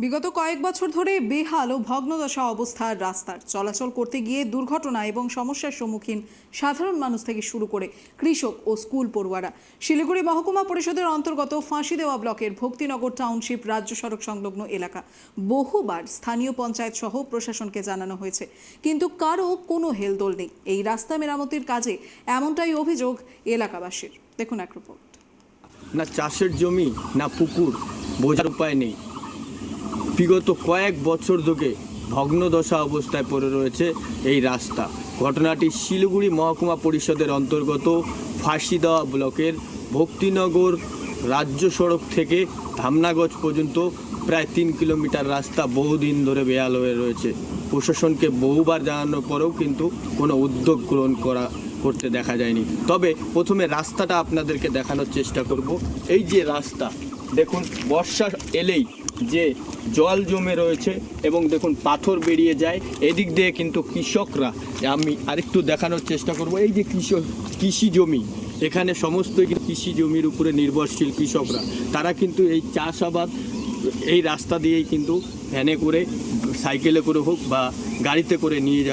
বিগত কয়েক বছর ধরে বেহাল ও ভগ্নদশা অবস্থার রাস্তার চলাচল করতে গিয়ে দুর্ঘটনা এবং সমস্যার সম্মুখীন সাধারণ মানুষ থেকে শুরু করে কৃষক ও স্কুল পড়ুয়ারা। শিলিগুড়ি মহকুমা পরিষদের অন্তর্গত ফাঁসিদেওয়া ব্লকের ভক্তিনগর টাউনশিপ রাজ্য সড়ক সংলগ্ন এলাকা বহুবার স্থানীয় পঞ্চায়েত সহ প্রশাসনকে জানানো হয়েছে, কিন্তু কারো কোনো হেলদোল নেই এই রাস্তা মেরামতির কাজে, এমনটাই অভিযোগ এলাকাবাসীর। দেখুন এক রিপোর্ট। না চাষের জমি না পুকুর বোঝার উপায় নেই। বিগত কয়েক বছর ধরে ভগ্নদশা অবস্থায় পড়ে রয়েছে এই রাস্তা। ঘটনাটি শিলিগুড়ি মহকুমা পরিষদের অন্তর্গত ফাঁসিদেওয়া ব্লকের ভক্তিনগর রাজ্য সড়ক থেকে ধামনাগজ পর্যন্ত প্রায় 3 কিলোমিটার রাস্তা বহুদিন ধরে বেহাল হয়ে রয়েছে। প্রশাসনকে বহুবার জানানোর পরেও কিন্তু কোনো উদ্যোগ গ্রহণ করতে দেখা যায়নি। তবে প্রথমে রাস্তাটা আপনাদেরকে দেখানোর চেষ্টা করব। এই যে রাস্তা দেখুন, বর্ষা এলেই যে জল জমে রয়েছে এবং দেখুন পাথর বেরিয়ে যায় এদিক দিয়ে, কিন্তু কৃষকরা, আমি আরেকটু দেখানোর চেষ্টা করব। এই যে কৃষি জমি, এখানে সমস্তই কৃষি জমির উপরে নির্ভরশীল কৃষকরা, তারা কিন্তু এই চাষাবাদ এই রাস্তা দিয়েই কিন্তু ভ্যানে করে, সাইকেলে করে হোক বা গাড়িতে করে নিয়ে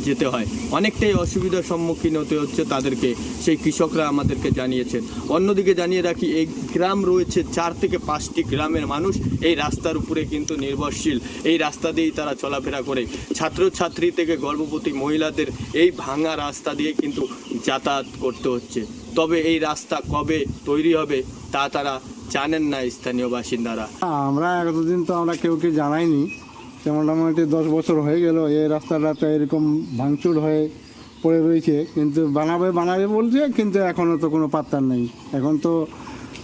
যেতে হয়। অনেকটাই অসুবিধার সম্মুখীন হতে হচ্ছে তাদেরকে, সেই কৃষকরা আমাদেরকে জানিয়েছেন। অন্যদিকে জানিয়ে রাখি, এই গ্রাম রয়েছে 4 থেকে 5টি গ্রামের মানুষ এই রাস্তার উপরে কিন্তু নির্ভরশীল। এই রাস্তা দিয়েই তারা চলাফেরা করে। ছাত্রছাত্রী থেকে গর্ভবতী মহিলাদের এই ভাঙা রাস্তা দিয়ে কিন্তু যাতায়াত করতে হচ্ছে। তবে এই রাস্তা কবে তৈরি হবে তা তারা জানেন না স্থানীয় বাসিন্দারা। আমরা এতদিন তো আমরা কেউ জানাইনি, মোটামুটি 10 বছর হয়ে গেল এই রাস্তাটা এরকম ভাঙচুর হয়ে পড়ে রয়েছে, কিন্তু বানাবে বলছে, কিন্তু এখনও তো কোনো পাত্তা নেই। এখন তো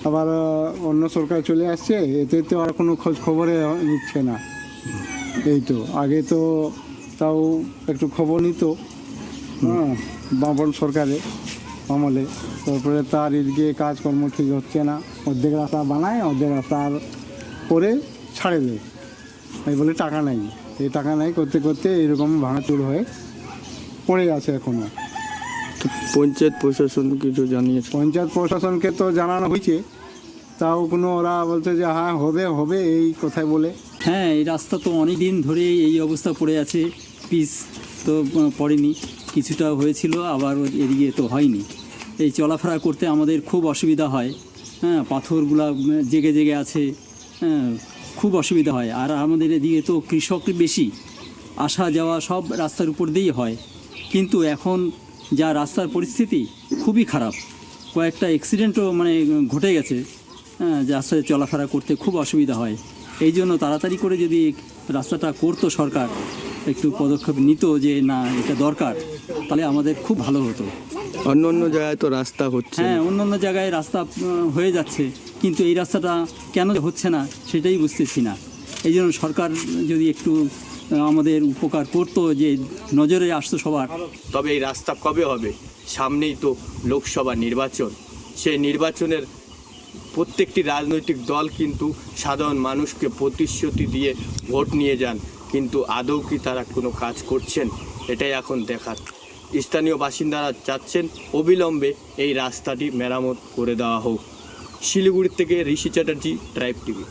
আবার অন্য সরকার চলে আসছে, এতে তো আর কোনো খোঁজ খবরে নিচ্ছে না। এই তো আগে তো তাও একটু খবর নিত, বামপন সরকারে আমলে, তারপরে তার এদিকে কাজকর্ম ঠিক হচ্ছে না। অর্ধেক রাস্তা বানায়, অর্ধেক রাস্তা করে ছাড়ে দেয়, এই বলে টাকা নেই। এই টাকা নেই করতে করতে এরকম ভাঙাচুর হয়ে পড়ে আছে এখনও। পঞ্চায়েত প্রশাসন কিছু জানিয়েছে? পঞ্চায়েত প্রশাসনকে তো জানানো হয়েছে, তাও কোনো, ওরা বলছে যে হ্যাঁ হবে এই কথাই বলে। হ্যাঁ, এই রাস্তা তো অনেক দিন ধরে এই অবস্থা পড়ে আছে। পিচ তো পড়েনি, কিছুটা হয়েছিল, আবার এদিকে তো হয়নি। এই চলাফেরা করতে আমাদের খুব অসুবিধা হয়। হ্যাঁ, পাথরগুলা জেগে আছে, হ্যাঁ, খুব অসুবিধা হয়। আর আমাদের এদিকে তো কৃষক বেশি, আসা যাওয়া সব রাস্তার উপর দিয়েই হয়। কিন্তু এখন যা রাস্তার পরিস্থিতি খুবই খারাপ, কয়েকটা অ্যাক্সিডেন্টও ঘটে গেছে। হ্যাঁ, রাস্তায় চলাফেরা করতে খুব অসুবিধা হয়। এই জন্য তাড়াতাড়ি করে যদি রাস্তাটা করতো সরকার, একটু পদক্ষেপ নিত যে না এটা দরকার, তাহলে আমাদের খুব ভালো হতো। অন্য জায়গায় তো রাস্তা হচ্ছে। হ্যাঁ, অন্য জায়গায় রাস্তা হয়ে যাচ্ছে, কিন্তু এই রাস্তাটা কেন হচ্ছে না সেটাই বুঝতেছি না। এই জন্য সরকার যদি একটু আমাদের উপকার করতো, যে নজরে আসতো সবার। তবে এই রাস্তা কবে হবে? সামনেই তো লোকসভা নির্বাচন। সেই নির্বাচনের প্রত্যেকটি রাজনৈতিক দল কিন্তু সাধারণ মানুষকে প্রতিশ্রুতি দিয়ে ভোট নিয়ে যান, কিন্তু আদৌ কি তারা কোনো কাজ করছেন এটাই এখন দেখার। স্থানীয় বাসিন্দারা চাচ্ছেন অবিলম্বে এই রাস্তাটি মেরামত করে দেওয়া হোক। শিলিগুড়ি থেকে ঋষি চ্যাটার্জি, ট্রাইব টিভি।